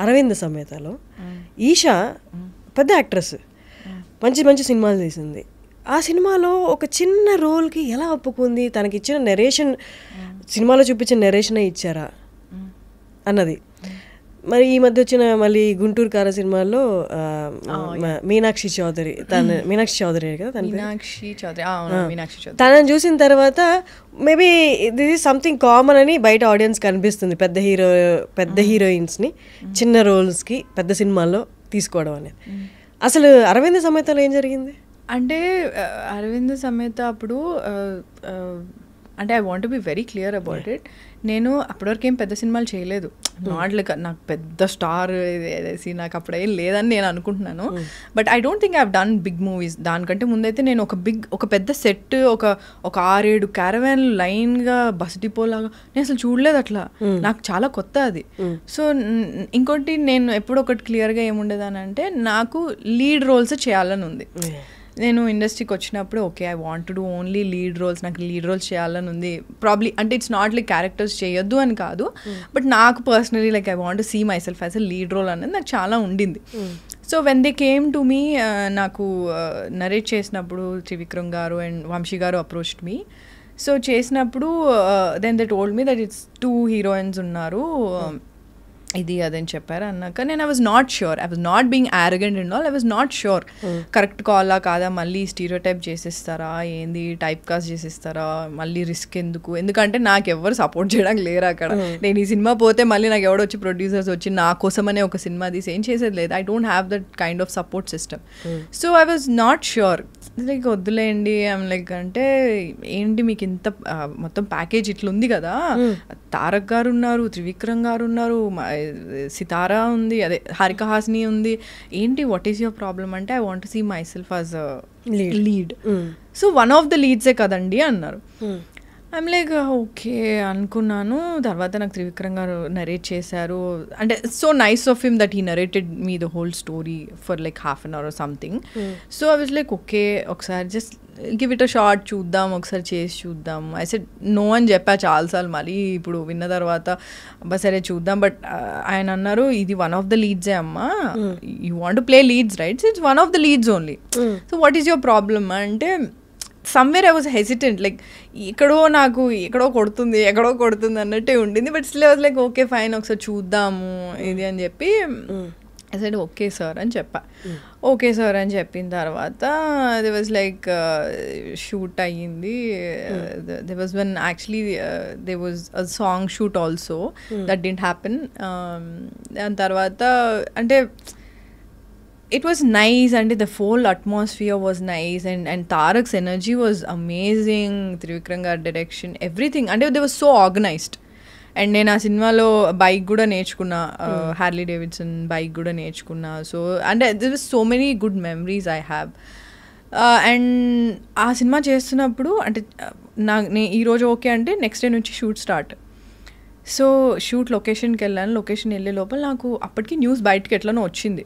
అరవింద సమేతలో ఈషా పెద్ద యాక్ట్రెస్, మంచి మంచి సినిమాలు తీసింది. ఆ సినిమాలో ఒక చిన్న రోల్కి ఎలా ఒప్పుకుంది, తనకి ఇచ్చిన నెరేషన్ సినిమాలో చూపించిన నెరేషనే ఇచ్చారా అన్నది. మరి ఈ మధ్య వచ్చిన మళ్ళీ గుంటూరు కార సినిమాలో మీనాక్షి చౌదరి కదా తనని చూసిన తర్వాత maybe this is something common అని బయట ఆడియన్స్ కనిపిస్తుంది. పెద్ద హీరోయిన్స్ని చిన్న రోల్స్కి పెద్ద సినిమాల్లో తీసుకోవడం అనేది. అసలు అరవింద సమేతలో ఏం జరిగింది అంటే అరవింద సమేత అప్పుడు అంటే I want be very clear about it. నేను అప్పటివరకు ఏం పెద్ద సినిమాలు చేయలేదు. నాట్ లైక్ నాకు పెద్ద స్టార్ వేసి నాకు అప్పుడు ఏం లేదని నేను అనుకుంటున్నాను. But I don't think I have done big movies. దానికంటే ముందైతే నేను ఒక పెద్ద సెట్ ఒక 6-7 క్యారవాన్ లైన్గా బస్ డిపో లాగా నేను అసలు చూడలేదు. అట్లా నాకు చాలా కొత్త అది. సో ఇంకోటి నేను ఎప్పుడు ఒకటి క్లియర్గా ఏముండేదని అంటే నాకు లీడ్ రోల్స్ చేయాలని ఉంది. నేను ఇండస్ట్రీకి వచ్చినప్పుడు okay I want to do only lead roles, నాకు లీడ్ రోల్స్ చేయాలని ఉంది. ప్రాబ్లీ అంటే ఇట్స్ నాట్ లైక్ క్యారెక్టర్స్ చేయొద్దు అని కాదు, బట్ నాకు personally like I want to see myself as a lead role అనేది నాకు చాలా ఉండింది. So when they came to me, నాకు నరేట్ చేసినప్పుడు త్రివిక్రమ్ గారు and Vamshi garu approached me. So చేసినప్పుడు then they told me that it's 2 heroines ఉన్నారు, ఇది అదని చెప్పారు అన్నాక నేను I was not sure. I was not being arrogant and all. I was not sure correct కాలా కాదా, మళ్ళీ స్టీరియో టైప్ చేసేస్తారా ఏంది, టైప్ కాస్ట్ చేసేస్తారా, మళ్ళీ రిస్క్ ఎందుకు, ఎందుకంటే నాకు ఎవరు సపోర్ట్ చేయడానికి లేరు అక్కడ. నేను ఈ సినిమా పోతే మళ్ళీ నాకు ఎవడో వచ్చి ప్రొడ్యూసర్స్ వచ్చి నా కోసమనే ఒక సినిమా తీసి ఏం చేసేది లేదు. I don't have that kind of support system. So I was not sure. Like వద్దులేండి ఐమ్ లైక్ అంటే ఏంటి మీకు ఇంత మొత్తం ప్యాకేజ్ ఇట్లా ఉంది కదా, తారక్ గారు ఉన్నారు, త్రివిక్రమ్ గారు ఉన్నారు, సితారా ఉంది, అదే హారిక హాసిని ఉంది, ఏంటి వాట్ ఈస్ యువర్ ప్రాబ్లమ్ అంటే I want to see myself as a lead. So one of the లీడ్సే కదండి అన్నారు. ఐమ్ లైక్ ఓకే అనుకున్నాను. తర్వాత నాకు త్రివిక్రమ్ గారు నరేట్ చేశారు. అంటే so nice of him that he narrated me the whole story for like half an hour or something. So I was like okay ఒకసారి just give it a shot చూద్దాం, ఒకసారి చేసి చూద్దాం. ఐ సెడ్ నో అని చెప్పా చాలాసార్లు. మళ్ళీ ఇప్పుడు విన్న తర్వాత అబ్బా సరే చూద్దాం. బట్ ఆయన అన్నారు ఇది వన్ ఆఫ్ ద లీడ్సే అమ్మా, you want to play leads right, so it's one of the leads only. So what is your problem అంటే somewhere I was hesitant, like ఎక్కడో కొడుతుంది అన్నట్టే ఉండింది. But still I was like okay fine ఒకసారి చూద్దాము ఇది అని చెప్పి ఐ సెడ్ ఓకే సార్ అని చెప్పా. ఓకే సార్ అని చెప్పిన తర్వాత దే వాజ్ లైక్ షూట్ అయ్యింది. They was one actually they was a song shoot also that didn't happen. దాని తర్వాత అంటే it was nice and the whole atmosphere was nice and Tarak's energy was amazing, Trivikram gar direction, everything, and they were so organized. And నేను ఆ సినిమాలో bike కూడా నేర్చుకున్నా, Harley Davidson bike కూడా నేర్చుకున్నా. సో అంటే there was so many good memories I have. And ఆ cinema చేస్తున్నప్పుడు అంటే ఈరోజు ఓకే అంటే నెక్స్ట్ డే నుంచి షూట్ స్టార్ట్. సో షూట్ లొకేషన్కి వెళ్ళాను. లొకేషన్ వెళ్ళే లోపల నాకు అప్పటికి న్యూస్ బయటకి ఎట్లనో వచ్చింది.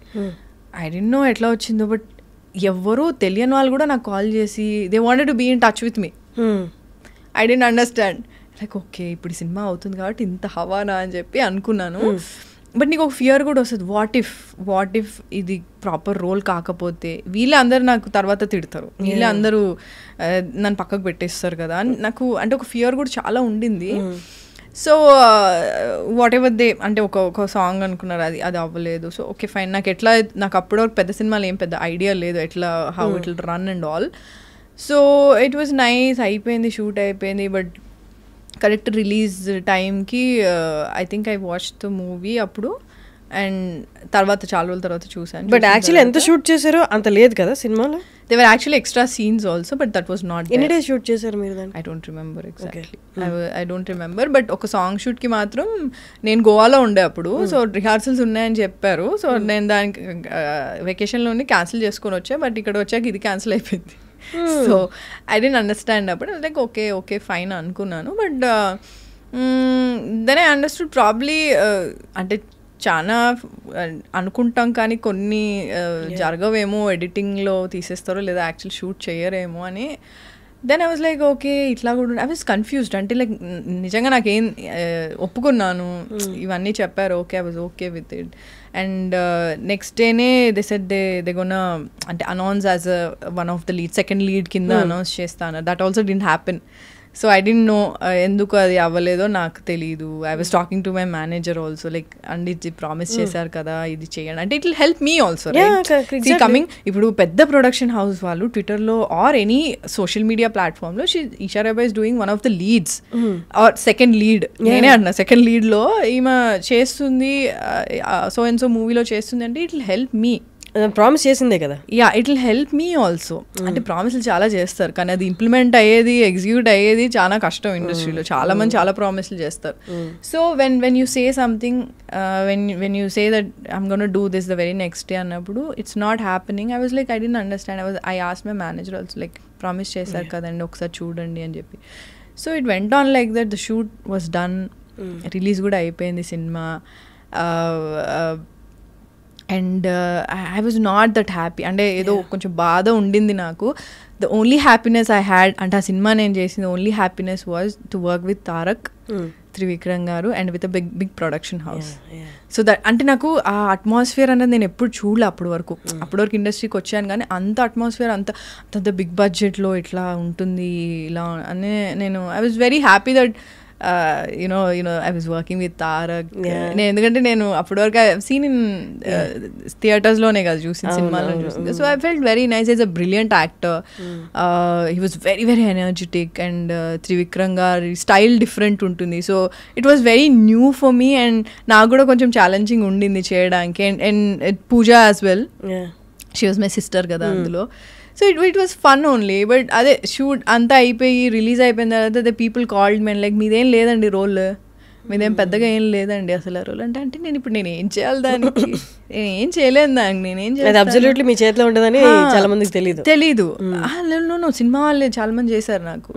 ఐ డోంట్ నో ఎట్లా వచ్చిందో, బట్ ఎవరు తెలియని వాళ్ళు కూడా నాకు కాల్ చేసి they wanted to be in touch with me. I don't understand, like okay ఇప్పుడు సినిమా అవుతుంది కాబట్టి ఇంత హవానా అని చెప్పి అనుకున్నాను. బట్ నీకు ఒక ఫియర్ కూడా వస్తుంది, వాట్ ఇఫ్ ఇది ప్రాపర్ రోల్ కాకపోతే వీళ్ళే అందరు నాకు తర్వాత తిడతారు, వీళ్ళే అందరూ నన్ను పక్కకు పెట్టేస్తారు కదా అని నాకు అంటే ఒక ఫియర్ కూడా చాలా ఉండింది. సో వాట్ ఎవర్ దే అంటే ఒక సాంగ్ అనుకున్నారు, అది అవ్వలేదు. సో ఓకే ఫైన్, నాకు అప్పుడు పెద్ద సినిమాలు ఏం పెద్ద ఐడియా లేదు ఎట్లా how it will run and all. So it was nice, అయిపోయింది, షూట్ అయిపోయింది. బట్ కరెక్ట్ రిలీజ్ టైంకి I think I watch the movie అప్పుడు, అండ్ తర్వాత చాలా రోజుల తర్వాత చూసాను. బట్ యాక్చువల్లీ ఎంత షూట్ చేశారో అంత లేదు కదా సినిమాలో. They were actually extra scenes also, but that was not. ఎన్ని డేస్ షూట్ చేశారు మీరు దాన్ని? I don't remember exactly, I don't remember. But ఒక సాంగ్ షూట్కి మాత్రం నేను గోవాలో ఉండే అప్పుడు, సో రిహార్సల్స్ ఉన్నాయని చెప్పారు. సో నేను దానికి వెకేషన్లోనే క్యాన్సిల్ చేసుకొని వచ్చా. బట్ ఇక్కడ వచ్చాక ఇది క్యాన్సిల్ అయిపోయింది. సో ఐ డోంట్ అండర్స్టాండ్ అప్పుడు, లైక్ ఓకే ఫైన్ అనుకున్నాను. But then I understood probably అంటే చాలా అనుకుంటాం కానీ కొన్ని జరగవేమో, ఎడిటింగ్లో తీసేస్తారో లేదా యాక్చువల్ షూట్ చేయరేమో అని. Then I was like okay ఇట్లా కూడా ఐ వాజ్ కన్ఫ్యూజ్డ్ అంటే లైక్ నిజంగా నాకేం ఒప్పుకున్నాను ఇవన్నీ చెప్పారు okay I was okay with it and next డేనే దే సెడ్ దే గోన అంటే announce as one of the lead second lead కింద అనౌన్స్ చేస్తాను that also didn't happen so I didn't know ఎందుకు అది అవ్వలేదో నాకు తెలీదు I was talking to my manager also like and ఇది ప్రామిస్ చేశారు కదా ఇది చేయండి అంటే it will help me also coming ఇప్పుడు పెద్ద ప్రొడక్షన్ హౌస్ వాళ్ళు ట్విట్టర్లో ఆర్ ఎనీ సోషల్ మీడియా ప్లాట్ఫామ్లో Esha Rebba is doing one of the leads or second lead నేనే అంటున్నా సెకండ్ లీడ్లో ఈమె చేస్తుంది సో అండ్ సో మూవీలో చేస్తుంది అంటే it will help me promise చేసిందే కదా yeah it will help me also అంటే ప్రామిస్లు చాలా చేస్తారు కానీ అది ఇంప్లిమెంట్ అయ్యేది ఎగ్జిక్యూట్ అయ్యేది చాలా కష్టం ఇండస్ట్రీలో చాలా మంది చాలా ప్రామిస్లు చేస్తారు so when you say something when you say that I'm gonna do this the very next day అన్నప్పుడు it's not happening I was like I didn't understand I ask my manager also like promise చేశారు కదండి ఒకసారి చూడండి అని చెప్పి so it went on like that the shoot was done release కూడా అయిపోయింది సినిమా and I was not that happy అంటే ఏదో కొంచెం బాధ ఉండింది నాకు the only happiness I had అంటే ఆ సినిమా నేను చేసింది only happiness was to work with Tarak Trivikram గారు and with a big production house so that అంటే నాకు ఆ అట్మాస్ఫియర్ అనేది నేను ఎప్పుడు చూడలే అప్పటి వరకు ఇండస్ట్రీకి వచ్చాను కానీ అంత అట్మాస్ఫియర్ అంత బిగ్ బడ్జెట్లో ఇట్లా ఉంటుంది ఇలా అని నేను I was very happy that you know I was working with Tarak నేను ఎందుకంటే నేను అప్పటి వరకు సీన్ ఇన్ థియేటర్స్లోనే కదా చూసిన సినిమాలో చూసింది so I felt very nice is a brilliant actor he was very very energetic and Trivikram గారి స్టైల్ డిఫరెంట్ ఉంటుంది so it was very new for me and నాకు కూడా కొంచెం ఛాలెంజింగ్ ఉండింది చేయడానికి and Pooja as well she was my sister కదా అందులో so it was fun only but అదే షూట్ అంతా అయిపోయి రిలీజ్ అయిపోయిన తర్వాత the people called me like మీదేం లేదండి రోల్ మీదేం పెద్దగా ఏం లేదండి అసలు ఆ రోల్ అంటే నేను ఏం చేయాలి దానికి నేను ఏం చేయలేదు దానికి నేనేం చేయాలి అబ్సల్యూట్లీ మీ చేతిలో ఉంటుందని చాలా మందికి తెలీదు సినిమా వాళ్ళే చాలా మంది చేశారు నాకు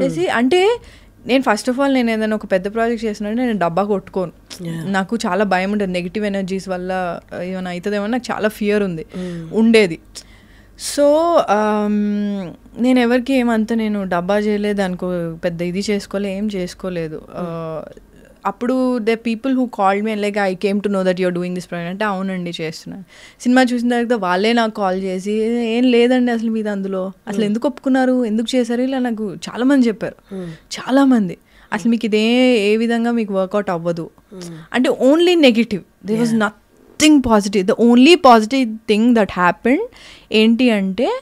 చేసి అంటే నేను ఫస్ట్ ఆఫ్ ఆల్ నేను ఏదైనా ఒక పెద్ద ప్రాజెక్ట్ చేసినట్టు నేను డబ్బా కొట్టుకోను నాకు చాలా భయం ఉంటుంది నెగిటివ్ ఎనర్జీస్ వల్ల ఏమైనా అవుతుందేమో నాకు చాలా ఫియర్ ఉండేది సో నేను ఎవరికి ఏమంతా నేను డబ్బా చేయలేదు అనుకో పెద్ద ఇది ఏం చేసుకోలేదు అప్పుడు the people who called me like I came to know that you're doing this project అంటే అవునండి చేస్తున్నాను సినిమా చూసిన తర్వాత వాళ్ళే నాకు కాల్ చేసి ఏం లేదండి అసలు మీద అందులో అసలు ఎందుకు ఒప్పుకున్నారు ఎందుకు చేశారు ఇలా నాకు చాలామంది చెప్పారు చాలామంది అసలు మీకు ఇదే ఏ విధంగా మీకు వర్కౌట్ అవ్వదు అంటే only negative there was nothing positive the only positive thing that happened ఏంటి అంటే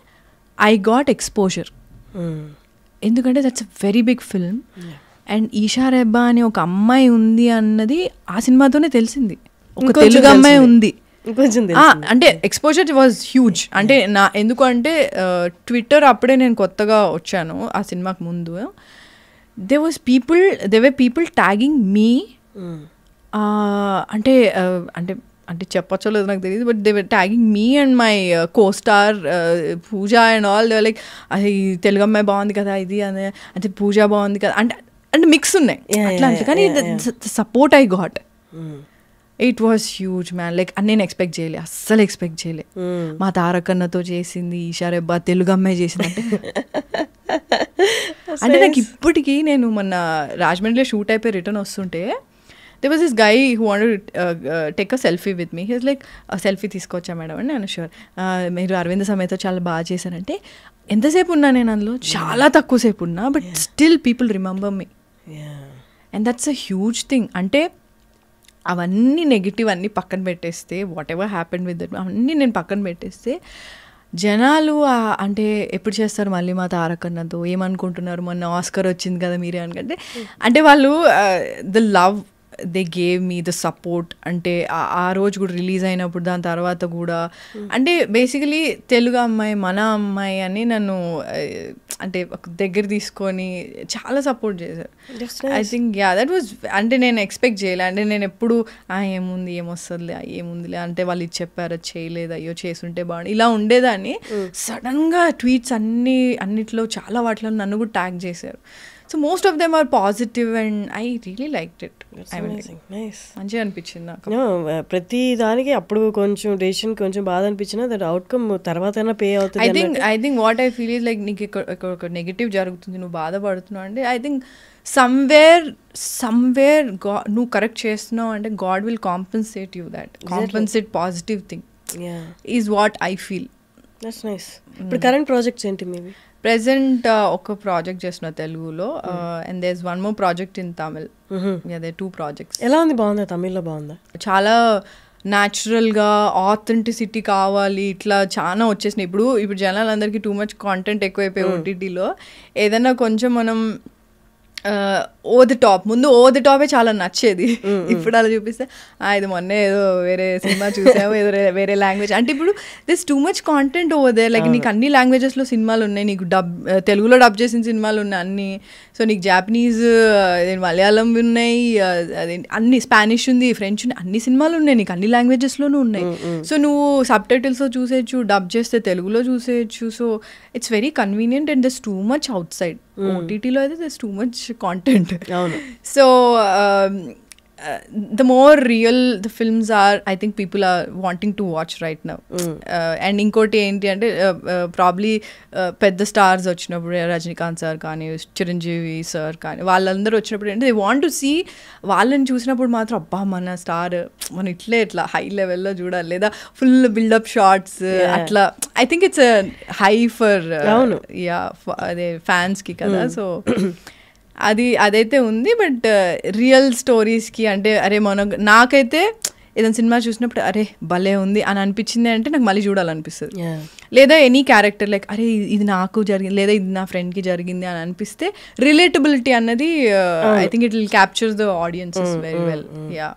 ఐ గాట్ ఎక్స్పోజర్ ఎందుకంటే that's a very big film and Esha Rebba అనే ఒక అమ్మాయి ఉంది అన్నది ఆ సినిమాతోనే తెలిసింది ఒక తెలుగు అమ్మాయి ఉంది అంటే ఎక్స్పోజర్ వాజ్ హ్యూజ్ అంటే ఎందుకంటే ట్విట్టర్ అప్పుడే నేను కొత్తగా వచ్చాను ఆ సినిమాకి ముందు they were people tagging me అంటే చెప్పచ్చో లేదు నాకు తెలియదు but they were tagging me and my co-star Pooja and all they like అది తెలుగు అమ్మాయి బాగుంది కదా ఇది అని అంటే పూజ బాగుంది కదా అంటే మిక్స్ ఉన్నాయి అట్లా అంటే కానీ support I got it was huge man like నేను అస్సలు ఎక్స్పెక్ట్ చేయలే మా తారక్ అన్నతో చేసింది ఈషా రెబ్బా తెలుగు అమ్మాయి చేసింది అంటే నాకు ఇప్పటికీ నేను మొన్న రాజమండ్రిలో షూట్ అయిపోయి రిటర్న్ వస్తుంటే there was this guy who wanted to take a selfie with me. He was like, selfie తీసుకోవచ్చా మేడం అని నేను షూర్ మీరు అరవింద్ సమేత చాలా బాగా చేశారంటే ఎంతసేపు ఉన్నా నేను అందులో చాలా తక్కువసేపు ఉన్నా but still people remember me and that's a huge thing అంటే అవన్నీ నెగిటివ్ అన్నీ పక్కన పెట్టేస్తే what ever happened with that అవన్నీ నేను పక్కన పెట్టేస్తే జనాలు అంటే ఎప్పుడు చేస్తారు మళ్ళీ మా తారక్ అన్నతో ఏమనుకుంటున్నారు మొన్న ఆస్కర్ వచ్చింది కదా మీరే అనుకుంటే అంటే వాళ్ళు the love they gave me the support అంటే ఆ రోజు కూడా రిలీజ్ అయినప్పుడు దాని తర్వాత కూడా అంటే బేసికలీ తెలుగు అమ్మాయి మన అమ్మాయి అని నన్ను అంటే దగ్గర తీసుకొని చాలా సపోర్ట్ చేశారు ఐ థింక్ దట్ వాజ్ అంటే నేను ఎక్స్పెక్ట్ చేయలే అంటే నేను ఎప్పుడు ఏముంది ఏమొస్తుందిలే ఏముందిలే అంటే వాళ్ళు ఇది చెప్పారు చేయలేదు అయ్యో చేసుంటే బాగుంది ఇలా ఉండేదాన్ని సడన్గా ట్వీట్స్ అన్నిట్లో చాలా వాటిలో నన్ను కూడా ట్యాగ్ చేశారు so most of them are positive and I really like it. మంచిగా అనిపించింది నాకు. ప్రతి దానికి అప్పుడు కొంచెం డెసిషన్ కొంచెం బాధ అనిపించినా దట్ అవుట్కమ్ తర్వాత పే అవుతుంది. I think what I feel is like నీకు ఒక నెగిటివ్ జరుగుతుంది, నువ్వు బాధపడుతున్నావు అంటే ఐ థింక్ సమ్వేర్ నువ్వు కరెక్ట్ చేస్తున్నావు అంటే God will compensate you that. Compensate positive thing is what I feel. That's nice. ఇప్పుడు కరెంట్ ప్రాజెక్ట్స్ ఏంటి మీవి? ప్రెసెంట్ ఒక ప్రాజెక్ట్ చేసిన తెలుగులో and there is one more project in Tamil. అదే 2 projects. ఎలా ఉంది? బాగుందా? తమిళ్లో బాగుందా? చాలా న్యాచురల్గా ఆథెంటిసిటీ కావాలి ఇట్లా చాలా వచ్చేసినాయి. ఇప్పుడు జనాలందరికీ టూ మచ్ కాంటెంట్ ఎక్కువైపోయి ఓటీటీలో. ఏదైనా కొంచెం మనం ముందు ఓ ది టాపే చాలా నచ్చేది. ఇప్పుడు అలా చూపిస్తే ఇది మొన్నే ఏదో వేరే సినిమా చూసాము, ఏదో వేరే లాంగ్వేజ్ అంటే ఇప్పుడు దిస్ టూ మచ్ కాంటెంట్ ఓదే. లైక్ నీకు అన్ని లాంగ్వేజెస్లో సినిమాలు ఉన్నాయి, నీకు తెలుగులో డబ్ చేసిన సినిమాలు ఉన్నాయి అన్ని. సో నీకు జాపనీస్, మలయాళం ఉన్నాయి, అదే అన్ని స్పానిష్ ఉంది, ఫ్రెంచ్ ఉంది, అన్ని సినిమాలు ఉన్నాయి నీకు అన్ని లాంగ్వేజెస్లోనూ ఉన్నాయి. సో నువ్వు సబ్ టైటిల్స్లో చూసేయచ్చు, డబ్ చేస్తే తెలుగులో చూసేయచ్చు. So it's very convenient and this too much outside. ఓటీటీలో అయితే this too much content. So the more real the films are, I think people are wanting to watch right now. And inkoti enti ante probably pedda stars vachinappudu Rajinikanth sir kaani Chiranjeevi sir kaani vallandaru vachinappudu ante they want to see వాళ్ళని చూసినప్పుడు మాత్రం అబ్బా మన star మనం ఇట్లా high లెవెల్లో చూడాలి, లేదా ఫుల్ బిల్డప్ షార్ట్స్ అట్లా. I think it's high for అదే ఫ్యాన్స్కి కదా. సో అదైతే ఉంది. బట్ రియల్ స్టోరీస్కి అంటే నాకైతే ఏదైనా సినిమా చూసినప్పుడు అరే భలే ఉంది అని అనిపించింది అంటే నాకు మళ్ళీ చూడాలనిపిస్తుంది. లేదా ఎనీ క్యారెక్టర్ లైక్ అరే ఇది నాకు జరిగింది, లేదా ఇది నా ఫ్రెండ్కి జరిగింది అని అనిపిస్తే రిలేటబిలిటీ అన్నది I think it will capture the audiences very well. Yeah.